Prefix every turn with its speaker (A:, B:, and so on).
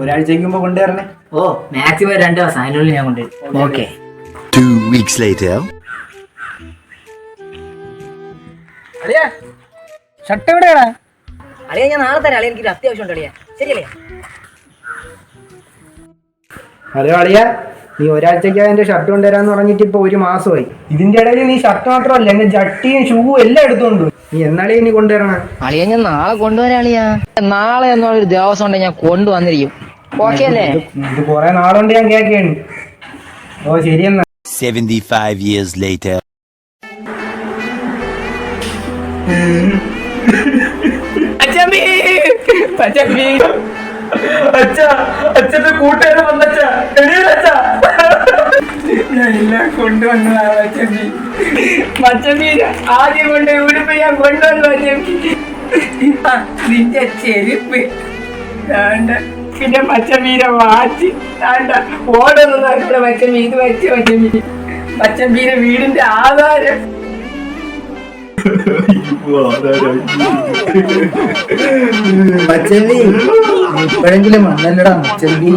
A: ഒരാഴ്ചക്ക് മുമ്പ് കൊണ്ടുവരണേ.
B: ഓ മാക്സിമം 2 ദിവസം അതിനുള്ളിൽ ഞാൻ കൊണ്ടുവരും. ഓക്കെ.
C: 2 weeks later.
A: ഷർട്ട് എവിടെയാണ്?
B: അളിയാ ഞാൻ നാളെ തരാം. അളിയ എനിക്കൊരു അത്യാവശ്യം ഉണ്ട് അളിയാ. ശരി അളിയാ.
A: ഹലോ അളിയ, നീ ഒരാഴ്ചക്ക് എന്റെ ഷർട്ട് കൊണ്ടുവരാന്ന് പറഞ്ഞിട്ട് ഇപ്പൊ 1 മാസമായി. ഇതിന്റെ ഇടയിൽ നീ ഷർട്ട് മാത്രമല്ല എന്റെ ജട്ടിയും ഷൂവും എല്ലാം എടുത്തോണ്ട്. നീ എന്നാളിയാ നീ കൊണ്ടുവരണം?
B: അളിയ ഞാൻ നാളെ കൊണ്ടുവരാം അളിയാ. നാളെ എന്നുള്ളൊരു ദിവസം ഉണ്ട് ഞാൻ കൊണ്ടുവന്നിരിക്കും. ഓക്കെ അല്ലേ?
A: ഇത് കൊറേ നാളുകൊണ്ട് ഞാൻ കേൾക്കുകയാണ്. ഓ ശരിയെന്നാ.
C: 75 years later.
A: അച്ഛന്റെ കൂട്ടുകാരൻ വന്നച്ചാ കൊണ്ടുവന്നതാണ് മച്ചമ്പീര. ആദ്യം കൊണ്ട് ഉടുപ്പ് ഞാൻ കൊണ്ടുവന്നു നിന്റെ ചെരുപ്പ് പിന്നെ മച്ചമ്പീര വാച്ച് ഓടുന്നത് മച്ചമ്പി. ഇത് വെച്ച മച്ചമ്പീര വീടിന്റെ ആധാരം.
D: മച്ചമ്പി ഇപ്പോഴെങ്കിലും വന്നല്ലടാ മച്ചമ്പി.